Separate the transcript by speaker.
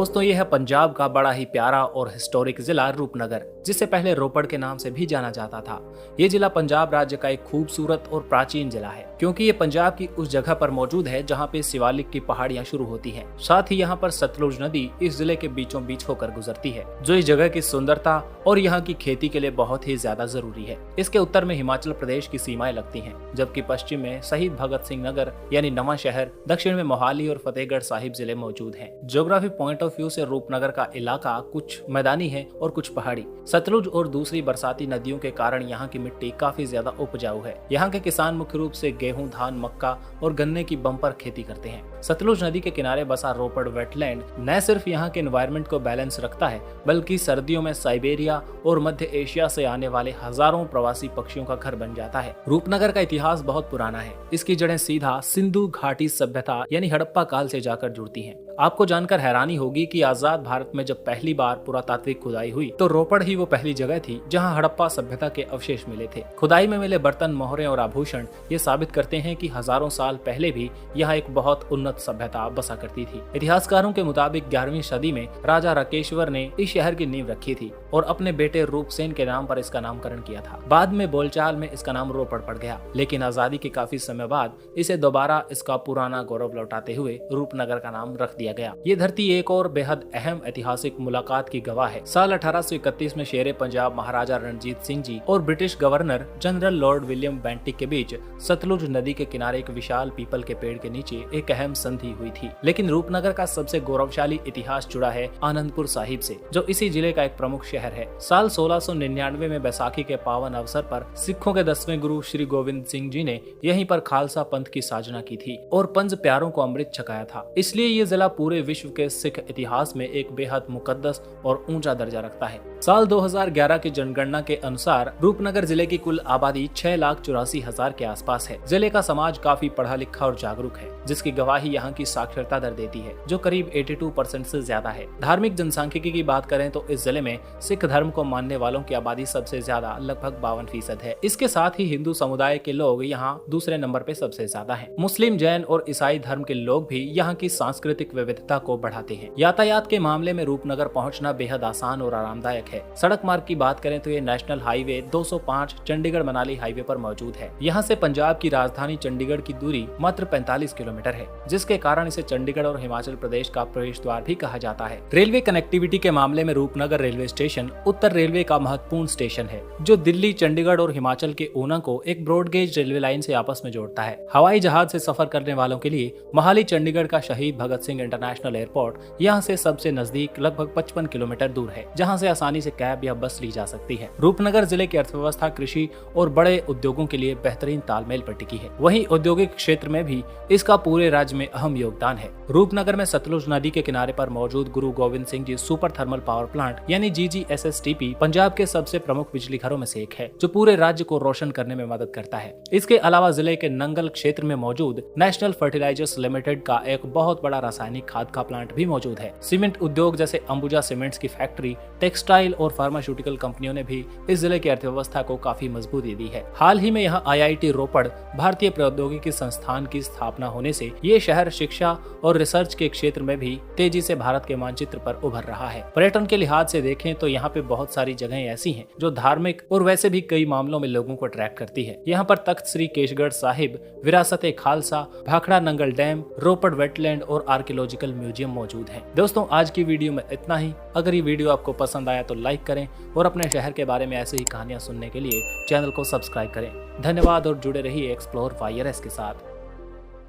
Speaker 1: दोस्तों ये है पंजाब का बड़ा ही प्यारा और हिस्टोरिक जिला रूपनगर, जिसे पहले रोपड़ के नाम से भी जाना जाता था। ये जिला पंजाब राज्य का एक खूबसूरत और प्राचीन जिला है, क्योंकि ये पंजाब की उस जगह पर मौजूद है जहाँ पे शिवालिक की पहाड़ियाँ शुरू होती हैं। साथ ही यहाँ पर सतलुज नदी इस जिले के बीचों बीच होकर गुजरती है, जो इस जगह की सुंदरता और यहाँ की खेती के लिए बहुत ही ज्यादा जरूरी है। इसके उत्तर में हिमाचल प्रदेश की सीमाएं लगती हैं, जबकि पश्चिम में शहीद भगत सिंह नगर यानी नवा शहर, दक्षिण में मोहाली और फतेहगढ़ साहिब जिले मौजूद हैं। ज्योग्राफी पॉइंट ऑफ व्यू से रूपनगर का इलाका कुछ मैदानी है और कुछ पहाड़ी। सतलुज और दूसरी बरसाती नदियों के कारण यहाँ की मिट्टी काफी ज्यादा उपजाऊ है। यहाँ के किसान मुख्य रूप से गेहूं, धान, मक्का और गन्ने की बम्पर खेती करते हैं। सतलुज नदी के किनारे बसा रोपड़ वेटलैंड न सिर्फ यहाँ के एनवायरनमेंट को बैलेंस रखता है, बल्कि सर्दियों में साइबेरिया और मध्य एशिया से आने वाले हजारों प्रवासी पक्षियों का घर बन जाता है। रूपनगर का इतिहास बहुत पुराना है। इसकी जड़ें सीधा सिंधु घाटी सभ्यता यानी हड़प्पा काल से जाकर जुड़ती हैं। आपको जानकर हैरानी होगी कि आजाद भारत में जब पहली बार पुरातात्विक खुदाई हुई तो रोपड़ ही वो पहली जगह थी जहां हड़प्पा सभ्यता के अवशेष मिले थे। खुदाई में मिले बर्तन, मोहरें और आभूषण ये साबित करते हैं कि हजारों साल पहले भी यहाँ एक बहुत उन्नत सभ्यता बसा करती थी। इतिहासकारों के मुताबिक 11वीं सदी में राजा राकेश्वर ने इस शहर की नींव रखी थी और अपने बेटे रूपसेन के नाम पर इसका नामकरण किया था। बाद में बोलचाल में इसका नाम रोपड़ पड़ गया, लेकिन आजादी के काफी समय बाद इसे दोबारा इसका पुराना गौरव लौटाते हुए रूपनगर का नाम रख दिया गया। ये धरती एक और बेहद अहम ऐतिहासिक मुलाकात की गवाह है। साल 1831 में शेरे पंजाब महाराजा रणजीत सिंह जी और British governor general Lord William Bentinck के बीच सतलुज नदी के किनारे एक विशाल पीपल के पेड़ के नीचे एक अहम संधि हुई थी। लेकिन रूपनगर का सबसे गौरवशाली इतिहास जुड़ा है आनंदपुर साहिब से, जो इसी जिले का एक प्रमुख शहर है। साल 1699 में बैसाखी के पावन अवसर पर सिखों के 10वें गुरु श्री गोविंद सिंह जी ने यहीं पर खालसा पंथ की साजना की थी और पंज प्यारों को अमृत छकाया था। इसलिए ये जिला पूरे विश्व के सिख इतिहास में एक बेहद मुकद्दस और ऊंचा दर्जा रखता है। साल 2011 की जनगणना के अनुसार रूपनगर जिले की कुल आबादी 6,84,000 के आसपास है। जिले का समाज काफी पढ़ा लिखा और जागरूक है, जिसकी गवाही यहाँ की साक्षरता दर देती है, जो करीब 82% से ज्यादा है। धार्मिक जनसांख्यिकी की बात करें तो इस जिले में सिख धर्म को मानने वालों की आबादी सबसे ज्यादा लगभग 52% है। इसके साथ ही हिंदू समुदाय के लोग यहाँ दूसरे नंबर पे सबसे ज्यादा है। मुस्लिम, जैन और ईसाई धर्म के लोग भी यहाँ की सांस्कृतिक विविधता को बढ़ाते हैं। यातायात के मामले में रूपनगर पहुंचना बेहद आसान और आरामदायक है। सड़क मार्ग की बात करें तो ये national highway 205 Chandigarh Manali highway पर मौजूद है। यहाँ से पंजाब की राजधानी चंडीगढ़ की दूरी मात्र 45 किलोमीटर है, जिसके कारण इसे चंडीगढ़ और हिमाचल प्रदेश का प्रवेश द्वार भी कहा जाता है। रेलवे कनेक्टिविटी के मामले में रूपनगर रेलवे स्टेशन उत्तर रेलवे का महत्वपूर्ण स्टेशन है, जो दिल्ली, चंडीगढ़ और हिमाचल के ऊना को एक ब्रॉडगेज रेलवे लाइन से आपस में जोड़ता है। हवाई जहाज से सफर करने वालों के लिए मोहाली चंडीगढ़ का शहीद भगत सिंह इंटरनेशनल एयरपोर्ट यहाँ से सबसे नजदीक लगभग 55 किलोमीटर दूर है, जहाँ से आसानी से कैब या बस ली जा सकती है। रूपनगर जिले की अर्थव्यवस्था कृषि और बड़े उद्योगों के लिए बेहतरीन तालमेल पर टिकी है। वहीं औद्योगिक क्षेत्र में भी इसका पूरे राज्य में अहम योगदान है। रूपनगर में सतलुज नदी के किनारे पर मौजूद गुरु Govind Singh ji super thermal power plant यानी GGSSTP पंजाब के सबसे प्रमुख बिजली घरों में से एक है, जो पूरे राज्य को रोशन करने में मदद करता है। इसके अलावा जिले के नंगल क्षेत्र में मौजूद नेशनल फर्टिलाइजर्स लिमिटेड का एक बहुत बड़ा रासायनिक खाद का प्लांट भी मौजूद है। सीमेंट उद्योग जैसे अंबुजा सीमेंट्स की फैक्ट्री, टेक्सटाइल और फार्मास्यूटिकल कंपनियों ने भी इस जिले की अर्थव्यवस्था को काफी मजबूती दी है। हाल ही में यहाँ IIT रोपड़ भारतीय प्रौद्योगिकी संस्थान की स्थापना होने से ये शहर शिक्षा और रिसर्च के क्षेत्र में भी तेजी से भारत के मानचित्र पर उभर रहा है। पर्यटन के लिहाज से देखें तो यहाँ पे बहुत सारी जगहें ऐसी हैं जो धार्मिक और वैसे भी कई मामलों में लोगों को अट्रैक्ट करती है। यहाँ पर तख्त श्री केशगढ़ साहिब, विरासत खालसा, भाखड़ा नंगल डैम, रोपड़ वेटलैंड और आर्कियोलॉजिकल म्यूजियम मौजूद है। दोस्तों आज की वीडियो में इतना ही। अगर ये वीडियो आपको पसंद आया तो लाइक करें और अपने शहर के बारे में ऐसे ही कहानियां सुनने के लिए चैनल को सब्सक्राइब करें। धन्यवाद और जुड़े रहिए एक्सप्लोर वायरस के साथ।